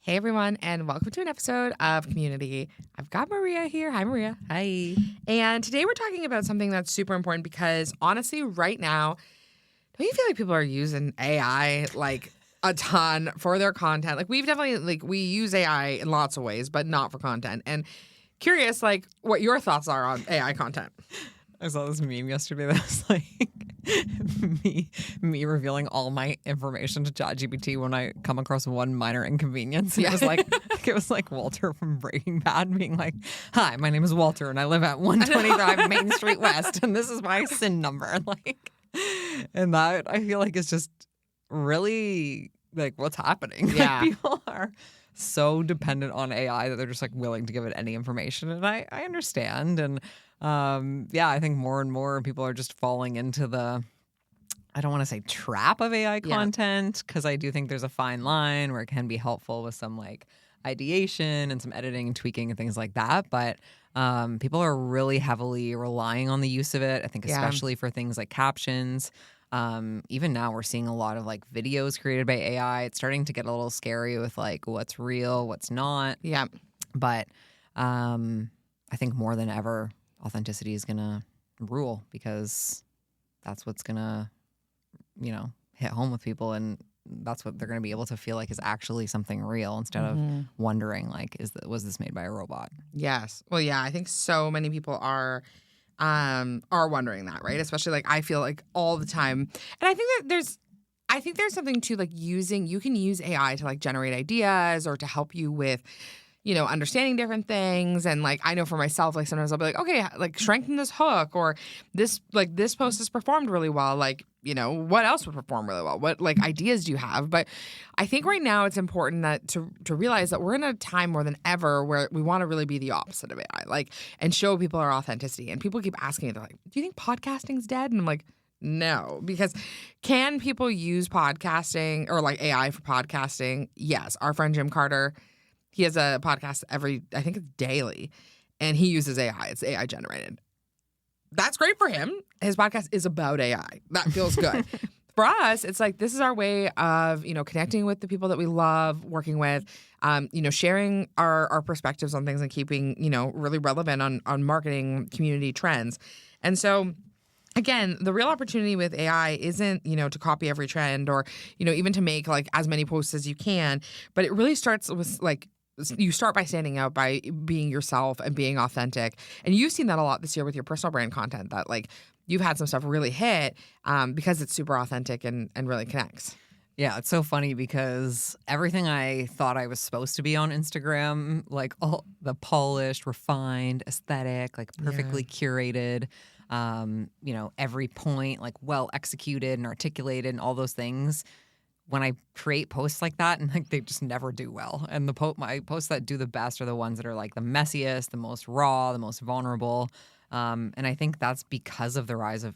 Hey everyone, and welcome to an episode of Community. I've got Maria here. Hi, Maria. Hi. And today we're talking about something that's super important because honestly, right now, don't you feel like people are using AI like a ton for their content? Like we've definitely we use AI in lots of ways, but not for content. And curious, like what your thoughts are on AI content. I saw this meme yesterday that was like me revealing all my information to ChatGPT when I come across one minor inconvenience. And it was like Walter from Breaking Bad being like, "Hi, my name is Walter and I live at 125 Main Street West and this is my SIN number." And that I feel like is just really like what's happening. Yeah. Like, people are so dependent on AI that they're just like willing to give it any information. And I understand. And I think more and more people are just falling into the, I don't want to say trap of AI content, because I do think there's a fine line where it can be helpful with some like ideation and some editing and tweaking and things like that. But people are really heavily relying on the use of it. I think especially for things like captions. Even now we're seeing a lot of like videos created by AI. It's starting to get a little scary with like what's real, what's not. Yeah. But I think more than ever, authenticity is going to rule because that's what's going to, hit home with people. And that's what they're going to be able to feel like is actually something real instead of wondering like, was this made by a robot? Yes. Well, yeah, I think so many people are wondering that, right? Especially like I feel like all the time. And I think that there's something to like you can use AI to like generate ideas or to help you with understanding different things. And like, I know for myself, like sometimes I'll be like, okay, like strengthen this hook or this post has performed really well. Like, what else would perform really well? What like ideas do you have? But I think right now it's important that to realize that we're in a time more than ever where we want to really be the opposite of AI, like, and show people our authenticity. And people keep asking me, they're like, do you think podcasting's dead? And I'm like, no, because can people use podcasting or like AI for podcasting? Yes. Our friend Jim Carter, he has a podcast I think it's daily, and he uses AI. It's AI generated. That's great for him. His podcast is about AI. That feels good. For us, it's like this is our way of, connecting with the people that we love working with, sharing our perspectives on things and keeping, really relevant on marketing community trends. And so again, the real opportunity with AI isn't, to copy every trend or, even to make like as many posts as you can, but it really starts with like, you start by standing out, by being yourself and being authentic. And you've seen that a lot this year with your personal brand content that like you've had some stuff really hit because it's super authentic and really connects. Yeah, it's so funny because everything I thought I was supposed to be on Instagram, like all the polished, refined, aesthetic, like perfectly curated, every point like well executed and articulated and all those things. When I create posts like that and like they just never do well. And my posts that do the best are the ones that are like the messiest, the most raw, the most vulnerable. And I think that's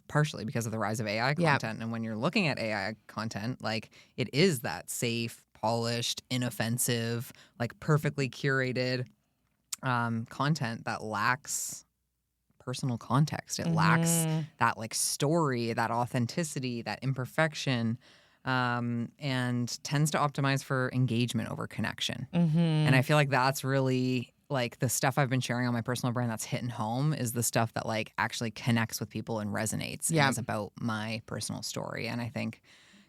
partially because of the rise of AI content. And when you're looking at AI content, like it is that safe, polished, inoffensive, like perfectly curated content that lacks personal context. It lacks that like story, that authenticity, that imperfection. And tends to optimize for engagement over connection. And I feel like that's really like the stuff I've been sharing on my personal brand that's hitting home is the stuff that like actually connects with people and resonates and is about my personal story. And I think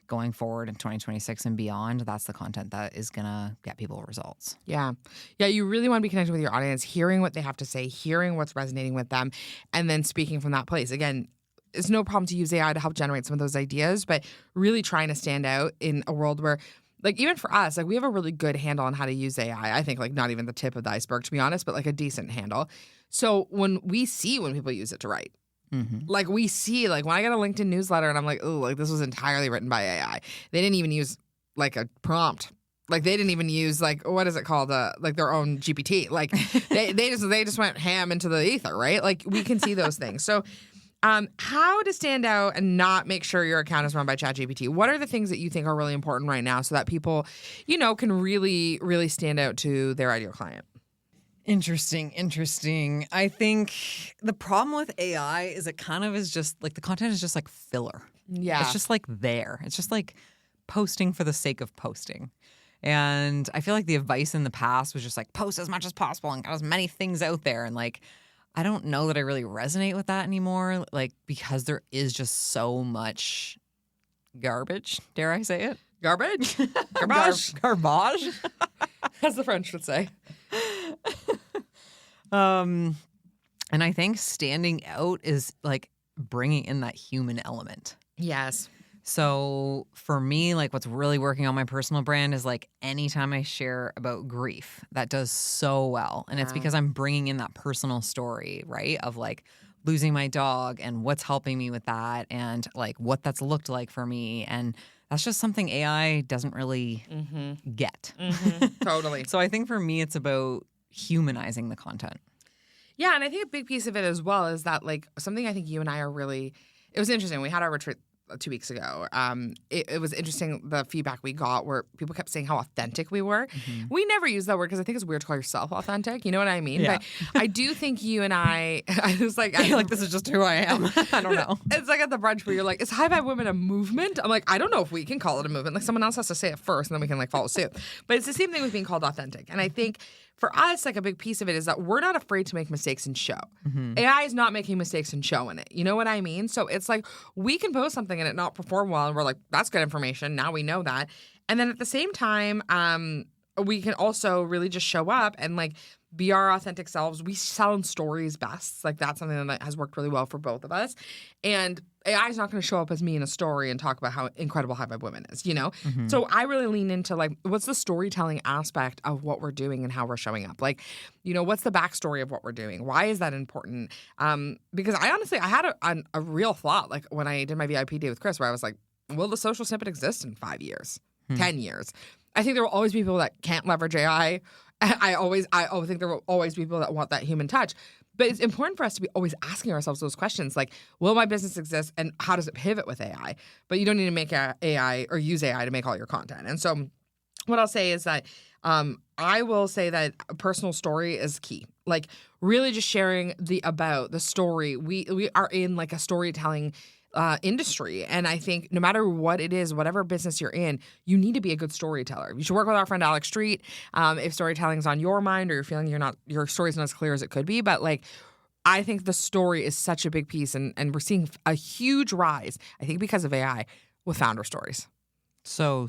going forward in 2026 and beyond, that's the content that is going to get people results. Yeah. Yeah, you really want to be connected with your audience, hearing what they have to say, hearing what's resonating with them, and then speaking from that place. Again, it's no problem to use AI to help generate some of those ideas, but really trying to stand out in a world where, like, even for us, like, we have a really good handle on how to use AI. I think, like, not even the tip of the iceberg, to be honest, but, like, a decent handle. So when people use it to write, like, we see, like, when I get a LinkedIn newsletter and I'm like, oh, like, this was entirely written by AI. They didn't even use, like, a prompt. Like, they didn't even use, like, what is it called? Like, their own GPT. Like, they just went ham into the ether, right? Like, we can see those things. So, how to stand out and not make sure your account is run by ChatGPT? What are the things that you think are really important right now so that people, can really, really stand out to their ideal client? Interesting. I think the problem with AI is it kind of is just like the content is just like filler. Yeah. It's just like there. It's just like posting for the sake of posting. And I feel like the advice in the past was just like post as much as possible and get as many things out there. And like, I don't know that I really resonate with that anymore. Like, because there is just so much garbage. Dare I say it? Garbage? Garbage? Garbage. As the French would say. And I think standing out is like bringing in that human element. Yes. So for me, like what's really working on my personal brand is like anytime I share about grief, that does so well. And it's because I'm bringing in that personal story, right? Of like losing my dog and what's helping me with that and like what that's looked like for me. And that's just something AI doesn't really get. Totally. So I think for me, it's about humanizing the content. Yeah, and I think a big piece of it as well is that like something I think you and I are really, it was interesting. We had our retreat 2 weeks ago. It was interesting the feedback we got where people kept saying how authentic we were. We never use that word because I think it's weird to call yourself authentic. You know what I mean? Yeah. But I do think you and I was like, I feel like this is just who I am. I don't know. It's like at the brunch where you're like, is High Vibe Women a movement? I'm like, I don't know if we can call it a movement. Like someone else has to say it first and then we can like follow suit. But it's the same thing with being called authentic. And I think for us, like a big piece of it is that we're not afraid to make mistakes and show. AI is not making mistakes and showing it. You know what I mean? So it's like we can post something and it not perform well and we're like, that's good information. Now we know that. And then at the same time, we can also really just show up and like be our authentic selves. We sell in stories best. Like that's something that has worked really well for both of us. And AI is not going to show up as me in a story and talk about how incredible High Vibe Women is, you know? So I really lean into like, what's the storytelling aspect of what we're doing and how we're showing up? Like, you know, what's the backstory of what we're doing? Why is that important? Because I honestly, I had a real thought, like when I did my VIP day with Chris, where I was like, will the social snippet exist in 5 years, 10 years? I think there will always be people that can't leverage AI. I always think there will always be people that want that human touch. But it's important for us to be always asking ourselves those questions like, will my business exist and how does it pivot with AI? But you don't need to make AI or use AI to make all your content. And so what I'll say is that I will say that a personal story is key. Like really just sharing the story. We are in like a storytelling industry. And I think no matter what it is, whatever business you're in, you need to be a good storyteller. You should work with our friend Alex Street if storytelling's on your mind or you're feeling your story's not as clear as it could be. But like, I think the story is such a big piece. And we're seeing a huge rise, I think because of AI, with founder stories. So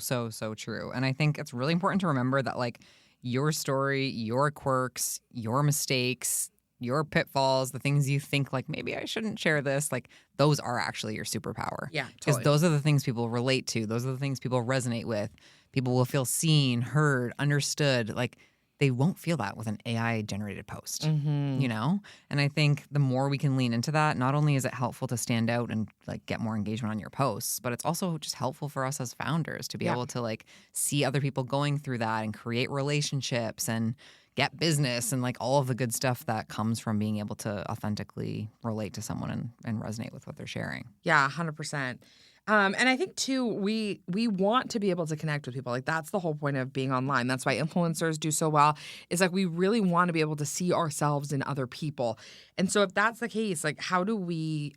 true. And I think it's really important to remember that like your story, your quirks, your mistakes, your pitfalls, the things you think like maybe I shouldn't share this, like those are actually your superpower. Yeah, because totally. those are the things people relate to. Those are the things people resonate with. People will feel seen, heard, understood. Like they won't feel that with an AI generated post, you know? And I think the more we can lean into that, not only is it helpful to stand out and like get more engagement on your posts, but it's also just helpful for us as founders to be able to like see other people going through that and create relationships and get business and like all of the good stuff that comes from being able to authentically relate to someone and resonate with what they're sharing. Yeah, 100%. And I think too, we want to be able to connect with people. Like that's the whole point of being online. That's why influencers do so well. Is like we really want to be able to see ourselves in other people. And so if that's the case, like how do we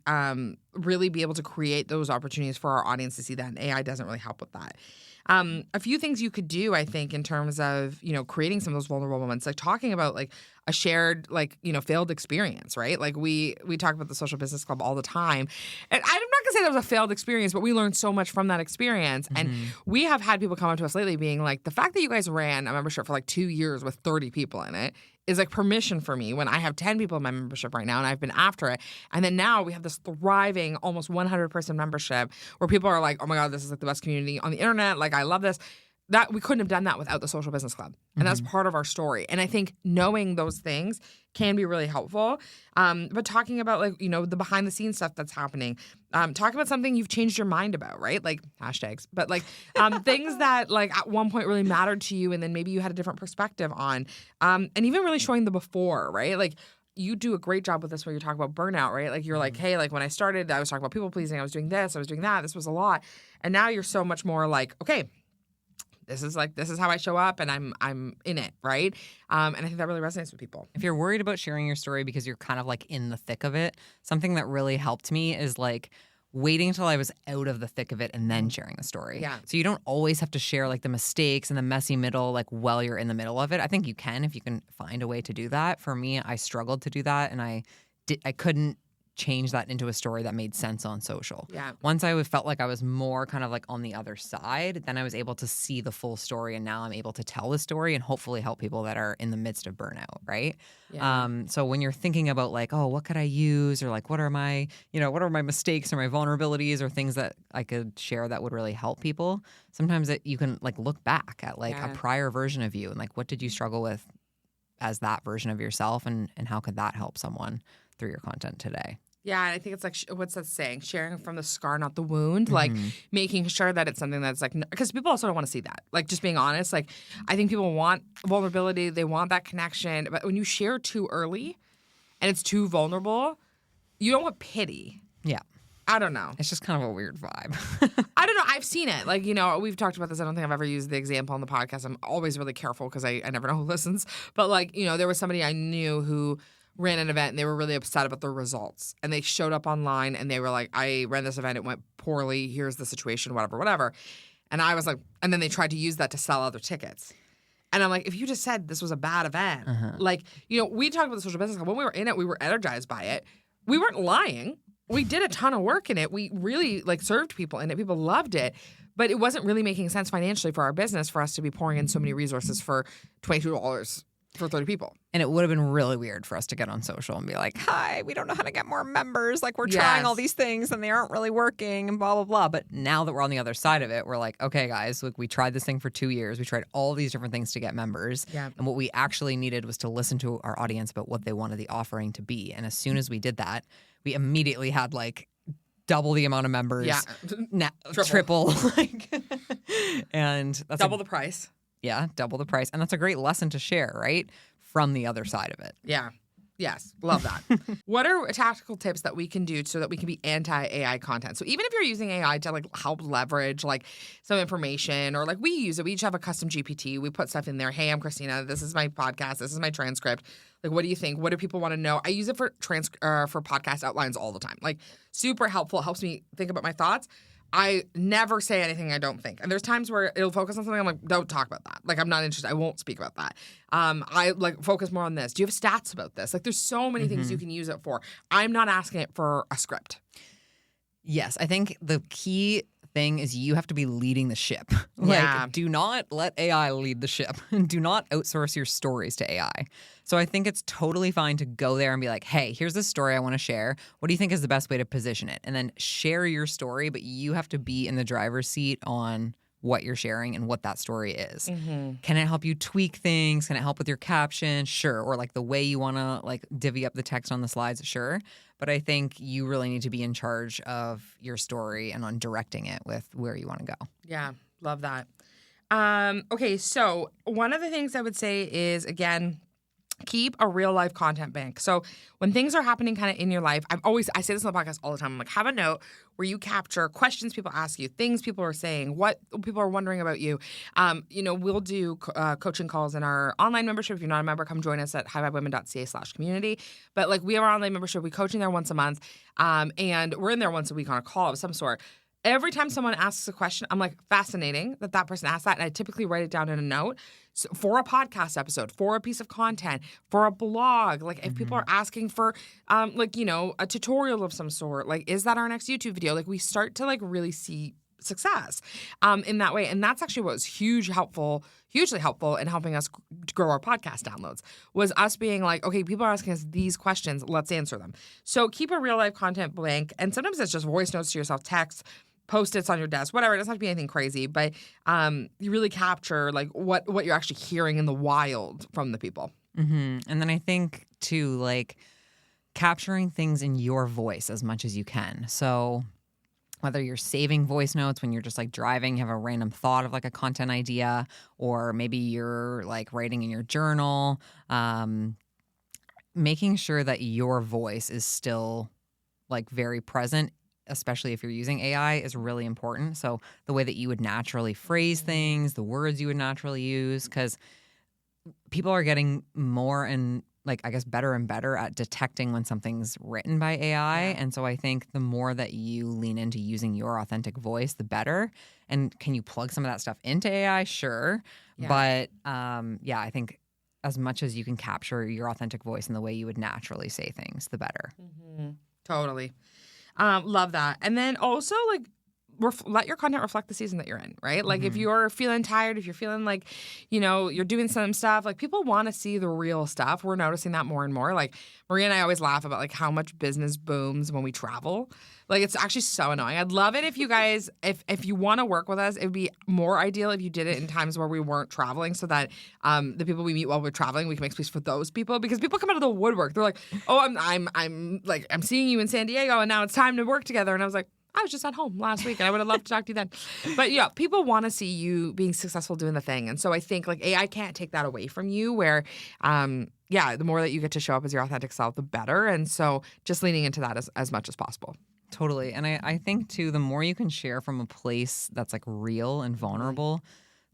really be able to create those opportunities for our audience to see that? And AI doesn't really help with that. A few things you could do, I think, in terms of, you know, creating some of those vulnerable moments, like talking about like a shared, like, you know, failed experience, right? Like we talk about the Social Business Club all the time. And I'm not gonna say that was a failed experience, but we learned so much from that experience. And we have had people come up to us lately being like, the fact that you guys ran a membership for like 2 years with 30 people in it is like permission for me when I have 10 people in my membership right now and I've been after it. And then now we have this thriving, almost 100-person membership where people are like, oh my God, this is like the best community on the internet. Like, I love this. That we couldn't have done that without the Social Business Club. And that's part of our story. And I think knowing those things can be really helpful. But talking about like, you know, the behind the scenes stuff that's happening, talk about something you've changed your mind about, right? Like hashtags, but like things that like at one point really mattered to you and then maybe you had a different perspective on. And even really showing the before, right? Like you do a great job with this where you talk about burnout, right? Like you're like, hey, like when I started, I was talking about people pleasing. I was doing this, I was doing that. This was a lot. And now you're so much more like, okay, this is how I show up and I'm in it, right? And I think that really resonates with people. If you're worried about sharing your story because you're kind of like in the thick of it, something that really helped me is like waiting until I was out of the thick of it and then sharing the story. Yeah. So you don't always have to share like the mistakes and the messy middle like while you're in the middle of it. I think you can if you can find a way to do that. For me, I struggled to do that, and I couldn't change that into a story that made sense on social. Yeah. Once I felt like I was more kind of like on the other side, then I was able to see the full story, and now I'm able to tell the story and hopefully help people that are in the midst of burnout, right? Yeah. So when you're thinking about like, oh, what could I use, or like what are my mistakes or my vulnerabilities or things that I could share that would really help people, sometimes you can like look back at like a prior version of you and like what did you struggle with as that version of yourself, and how could that help someone through your content today? Yeah, and I think it's like, what's that saying? Sharing from the scar, not the wound. Like making sure that it's something that's like, because people also don't want to see that. Like just being honest, like I think people want vulnerability. They want that connection. But when you share too early and it's too vulnerable, you don't want pity. Yeah. I don't know. It's just kind of a weird vibe. I don't know. I've seen it. Like, you know, we've talked about this. I don't think I've ever used the example on the podcast. I'm always really careful because I never know who listens. But like, you know, there was somebody I knew who ran an event and they were really upset about the results. And they showed up online and they were like, I ran this event. It went poorly. Here's the situation, whatever. And I was like, and then they tried to use that to sell other tickets. And I'm like, if you just said this was a bad event, like, you know, we talked about the social business. When we were in it, we were energized by it. We weren't lying. We did a ton of work in it. We really like served people in it. People loved it. But it wasn't really making sense financially for our business for us to be pouring in so many resources for $22 for 30 people. And it would have been really weird for us to get on social and be like, hi, we don't know how to get more members. Like, we're trying all these things and they aren't really working and blah, blah, blah. But now that we're on the other side of it, we're like, okay, guys, look, we tried this thing for 2 years. We tried all these different things to get members. Yeah. And what we actually needed was to listen to our audience about what they wanted the offering to be. And as soon as we did that, we immediately had like double the amount of members. Yeah. Triple. Like, and that's double the price. Yeah, double the price. And that's a great lesson to share, right? From the other side of it. Yeah. Yes. Love that. What are tactical tips that we can do so that we can be anti-AI content? So even if you're using AI to like help leverage like some information, or like we use it, we each have a custom GPT. We put stuff in there. Hey, I'm Kristina. This is my podcast. This is my transcript. Like, what do you think? What do people want to know? I use it for podcast outlines all the time. Like, super helpful. It helps me think about my thoughts. I never say anything I don't think. And there's times where it'll focus on something. I'm like, don't talk about that. Like, I'm not interested. I won't speak about that. I like focus more on this. Do you have stats about this? Like, there's so many things you can use it for. I'm not asking it for a script. Yes. I think the key thing is you have to be leading the ship. Like, do not let AI lead the ship. Do not outsource your stories to AI. So I think it's totally fine to go there and be like, hey, here's this story I want to share. What do you think is the best way to position it? And then share your story, but you have to be in the driver's seat on what you're sharing and what that story is. Can it help you tweak things? Can it help with your caption? Sure. Or like the way you want to like divvy up the text on the slides? Sure. But I think you really need to be in charge of your story and on directing it with where you want to go. Yeah. Love that. Okay. So one of the things I would say is, again, keep a real life content bank. So when things are happening kind of in your life, I say this on the podcast all the time. I'm like, have a note where you capture questions people ask you, things people are saying, what people are wondering about you. You know, we'll do coaching calls in our online membership. If you're not a member, come join us at highvibewomen.ca/community. But like, we have our online membership. We coaching there once a month. And we're in there once a week on a call of some sort. Every time someone asks a question, I'm like, fascinating that person asked that. And I typically write it down in a note. So for a podcast episode, for a piece of content, for a blog. Like, if people are asking for, like, you know, a tutorial of some sort, like, is that our next YouTube video? Like, we start to like really see success in that way. And that's actually what was hugely helpful in helping us grow our podcast downloads, was us being like, okay, people are asking us these questions. Let's answer them. So keep a real life content blank. And sometimes it's just voice notes to yourself, text, Post-its on your desk, whatever. It doesn't have to be anything crazy, but you really capture like what you're actually hearing in the wild from the people. And then I think too, like capturing things in your voice as much as you can. So whether you're saving voice notes when you're just like driving, you have a random thought of like a content idea, or maybe you're like writing in your journal, making sure that your voice is still like very present, especially if you're using AI, is really important. So the way that you would naturally phrase things, the words you would naturally use, because people are getting more and like, I guess, better and better at detecting when something's written by AI. And so I think the more that you lean into using your authentic voice, the better. And can you plug some of that stuff into AI? Sure. Yeah. But I think as much as you can capture your authentic voice in the way you would naturally say things, the better. Mm-hmm. Totally. Love that. And then also, like, let your content reflect the season that you're in, right? Like, if you're feeling tired, if you're feeling like, you're doing some stuff, like, people want to see the real stuff. We're noticing that more and more. Like, Maria and I always laugh about, like, how much business booms when we travel. Like, it's actually so annoying. I'd love it if you guys, if you want to work with us, it would be more ideal if you did it in times where we weren't traveling, so that the people we meet while we're traveling, we can make space for those people. Because people come out of the woodwork. They're like, oh, I'm seeing you in San Diego, and now it's time to work together. And I was like, I was just at home last week and I would have loved to talk to you then. But yeah, people want to see you being successful doing the thing. And so I think, like, AI can't take that away from you, where, the more that you get to show up as your authentic self, the better. And so just leaning into that as much as possible. Totally. And I think, too, the more you can share from a place that's, like, real and vulnerable,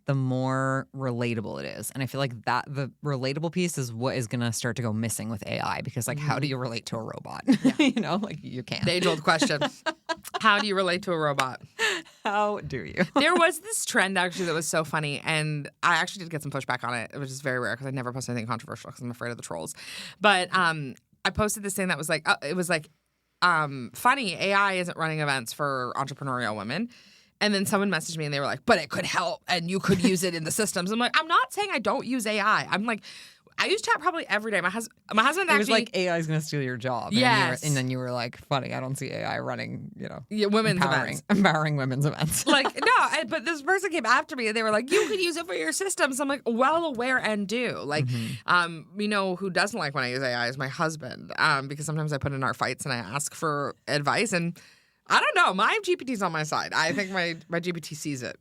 the more relatable it is. And I feel like that the relatable piece is what is going to start to go missing with AI, because, like, how do you relate to a robot? Yeah. Like, you can't. The age-old question. How do you relate to a robot? How do you? There was this trend, actually, that was so funny, and I actually did get some pushback on it, which is very rare because I never post anything controversial because I'm afraid of the trolls. But I posted this thing that was like, funny, AI isn't running events for entrepreneurial women. And then someone messaged me and they were like, but it could help and you could use it in the systems. I'm like, I'm not saying I don't use AI. I'm like, I use chat probably every day. My husband it actually was like, AI is going to steal your job. Yes. And then you were like, funny, I don't see AI running, women's events. Empowering women's events. Like, no, but this person came after me and they were like, you could use it for your systems. I'm like, well aware and do. Like, who doesn't like when I use AI is my husband, because sometimes I put in our fights and I ask for advice, and I don't know, my GPT's on my side. I think my GPT sees it.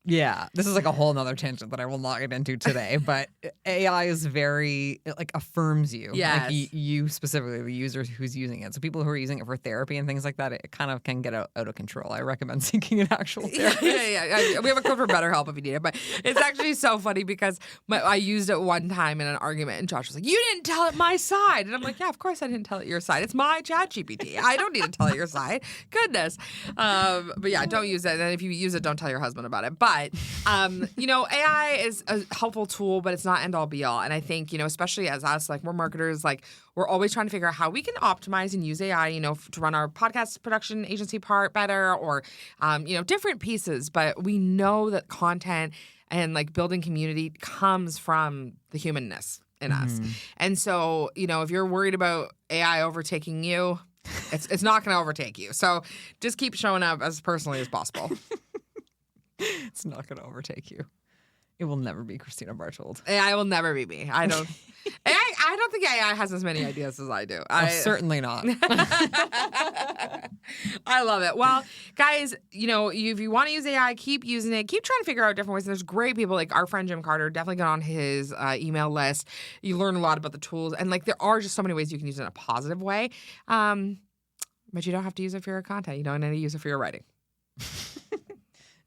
Yeah, this is like a whole nother tangent that I will not get into today, but AI is it like affirms you. Yes. Like you specifically, the user who's using it. So people who are using it for therapy and things like that, it kind of can get out of control. I recommend seeking an actual therapist. Yeah. We have a code for BetterHelp if you need it, but it's actually so funny because I used it one time in an argument and Josh was like, you didn't tell it my side. And I'm like, yeah, of course I didn't tell it your side. It's my chat GPT. I don't need to tell it your side. Goodness. But yeah, don't use it. And if you use it, don't tell your husband about it. But, AI is a helpful tool, but it's not end all be all. And I think, especially as us, like, we're marketers, like, we're always trying to figure out how we can optimize and use AI, to run our podcast production agency part better, or, different pieces. But we know that content and, like, building community comes from the humanness in us. And so, if you're worried about AI overtaking you, it's not going to overtake you. So just keep showing up as personally as possible. It's not going to overtake you. It will never be Kristina Barthold. AI will never be me. I don't think AI has as many ideas as I do. Certainly not. I love it. Well, guys, if you want to use AI, keep using it. Keep trying to figure out different ways. There's great people like our friend Jim Carter. Definitely get on his email list. You learn a lot about the tools. And, like, there are just so many ways you can use it in a positive way. But you don't have to use it for your content. You don't need to use it for your writing.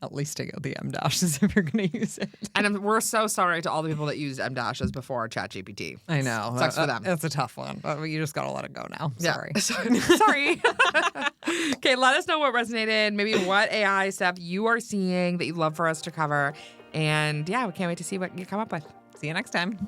At least take out the M dashes if you're going to use it. And we're so sorry to all the people that used M dashes before ChatGPT. I know. Sucks for them. That's a tough one. But you just got to let it go now. Sorry. Yeah. Sorry. Okay, let us know what resonated, maybe what AI stuff you are seeing that you'd love for us to cover. And yeah, we can't wait to see what you come up with. See you next time.